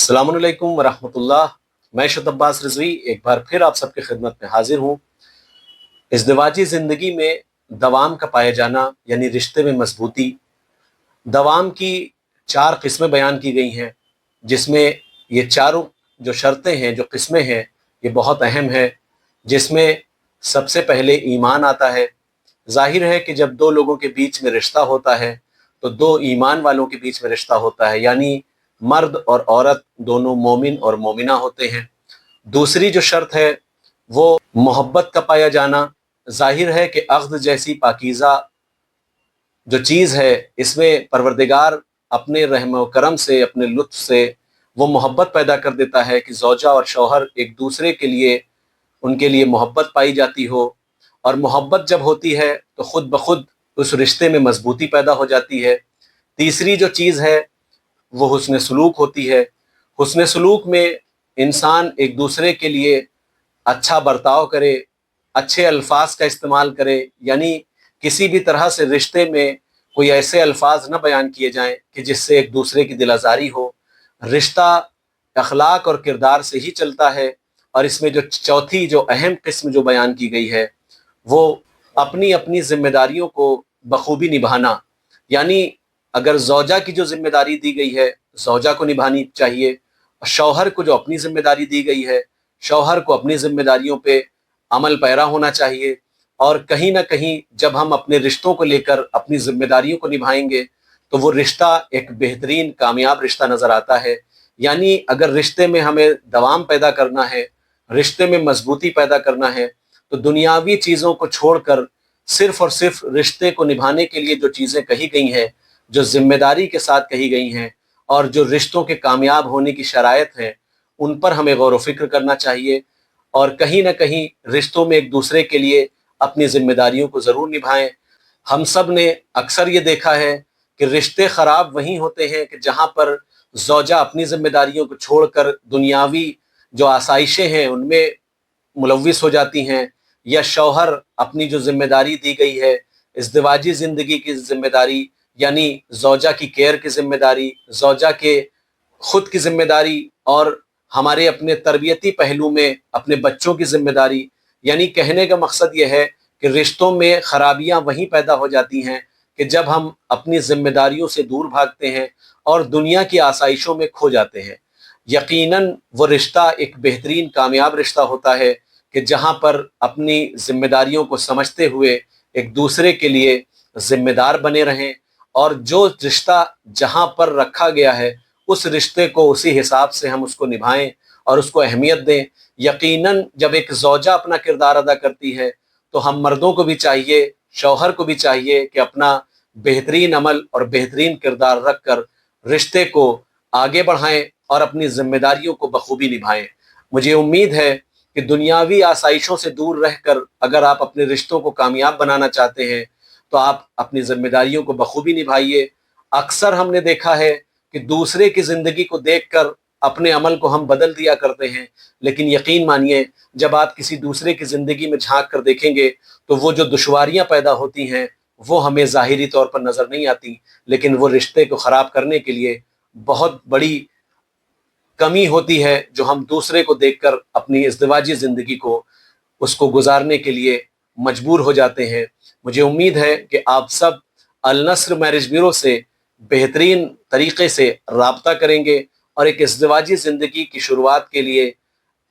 अस्सलामुअलैकुम वरहमतुल्लाह। मैं शुद्ध अब्बास रिजवी एक बार फिर आप सबकी खिदमत में हाजिर हूँ। इज़्दिवाजी ज़िंदगी में दवाम का पाया जाना यानी रिश्ते में मजबूती। दवाम की 4 किस्में बयान की गई हैं, जिसमें ये चारों जो शर्तें हैं, जो किस्में हैं, ये बहुत अहम है। जिसमें सबसे पहले ईमान आता है। ज़ाहिर है कि जब 2 लोगों के बीच में रिश्ता होता है तो 2 ईमान वालों के बीच में रिश्ता होता है, यानी मर्द और औरत दोनों मोमिन और मोमिना होते हैं। दूसरी जो शर्त है वो मोहब्बत का पाया जाना। ज़ाहिर है कि अक़्द जैसी पाकीज़ा जो चीज़ है, इसमें परवरदिगार अपने रहम व करम से, अपने लुत्फ़ से वो मोहब्बत पैदा कर देता है कि ज़ौजा और शौहर एक दूसरे के लिए, उनके लिए मोहब्बत पाई जाती हो। और मोहब्बत जब होती है तो ख़ुद ब खुद उस रिश्ते में मजबूती पैदा हो जाती है। तीसरी जो चीज़ है वो हुस्न सलूक होती है। हुस्न सलूक में इंसान एक दूसरे के लिए अच्छा बर्ताव करे, अच्छे अल्फाज का इस्तेमाल करे, यानी किसी भी तरह से रिश्ते में कोई ऐसे अल्फाज न बयान किए जाएं कि जिससे एक दूसरे की दिल आज़ारी हो। रिश्ता अखलाक और किरदार से ही चलता है। और इसमें जो चौथी जो अहम किस्म जो बयान की गई है वो अपनी अपनी जिम्मेदारियों को बखूबी निभाना। यानी अगर ज़ौजा की जो जिम्मेदारी दी गई है, ज़ौजा को निभानी चाहिए। और शौहर को जो अपनी जिम्मेदारी दी गई है, शौहर को अपनी जिम्मेदारियों पे अमल पैरा होना चाहिए। और कहीं ना कहीं जब हम अपने रिश्तों को लेकर अपनी जिम्मेदारियों को निभाएंगे तो वो रिश्ता एक बेहतरीन कामयाब रिश्ता नज़र आता है। यानी अगर रिश्ते में हमें दवाम पैदा करना है, रिश्ते में मजबूती पैदा करना है, तो दुनियावी चीज़ों को छोड़कर सिर्फ़ और सिर्फ रिश्ते को निभाने के लिए जो चीज़ें कही गई हैं, जो जिम्मेदारी के साथ कही गई हैं और जो रिश्तों के कामयाब होने की शराइत है, उन पर हमें गौर व फिक्र करना चाहिए। और कहीं ना कहीं रिश्तों में एक दूसरे के लिए अपनी जिम्मेदारियों को ज़रूर निभाएं। हम सब ने अक्सर ये देखा है कि रिश्ते ख़राब वहीं होते हैं कि जहाँ पर ज़ौजा अपनी जिम्मेदारियों को छोड़कर दुनियावी जो आसाइशें हैं उनमें मुलव्विस हो जाती हैं, या शौहर अपनी जो जिम्मेदारी दी गई है, इज़्दिवाजी ज़िंदगी की जिम्मेदारी, यानी ज़ौजा की केयर की जिम्मेदारी, ज़ौजा के खुद की जिम्मेदारी और हमारे अपने तरबियती पहलू में अपने बच्चों की जिम्मेदारी। यानी कहने का मकसद यह है कि रिश्तों में खराबियां वहीं पैदा हो जाती हैं कि जब हम अपनी जिम्मेदारियों से दूर भागते हैं और दुनिया की आसाइशों में खो जाते हैं। यकीनन वो रिश्ता एक बेहतरीन कामयाब रिश्ता होता है कि जहाँ पर अपनी जिम्मेदारियों को समझते हुए एक दूसरे के लिए जिम्मेदार बने रहें, और जो रिश्ता जहाँ पर रखा गया है उस रिश्ते को उसी हिसाब से हम उसको निभाएं और उसको अहमियत दें। यकीनन जब एक ज़ौजा अपना किरदार अदा करती है तो हम मर्दों को भी चाहिए, शौहर को भी चाहिए कि अपना बेहतरीन अमल और बेहतरीन किरदार रख कर रिश्ते को आगे बढ़ाएं और अपनी जिम्मेदारियों को बखूबी निभाएं। मुझे उम्मीद है कि दुनियावी आसाइशों से दूर रहकर अगर आप अपने रिश्तों को कामयाब बनाना चाहते हैं तो आप अपनी जिम्मेदारियों को बखूबी निभाइए। अक्सर हमने देखा है कि दूसरे की ज़िंदगी को देखकर अपने अमल को हम बदल दिया करते हैं, लेकिन यकीन मानिए जब आप किसी दूसरे की ज़िंदगी में झांक कर देखेंगे तो वो जो दुश्वारियां पैदा होती हैं वो हमें ज़ाहिरी तौर पर नज़र नहीं आती, लेकिन वो रिश्ते को ख़राब करने के लिए बहुत बड़ी कमी होती है जो हम दूसरे को देखकर अपनी इज़्दिवाजी ज़िंदगी को उसको गुजारने के लिए मजबूर हो जाते हैं। मुझे उम्मीद है कि आप सब अल नस्र मैरिज ब्यूरो से बेहतरीन तरीके से राब्ता करेंगे और एक इज़्दिवाजी ज़िंदगी की शुरुआत के लिए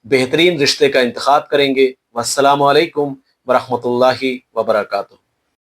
बेहतरीन रिश्ते का इंतखाब करेंगे। वस्सलामु अलैकुम वरहमतुल्लाहि वबरकातुहू।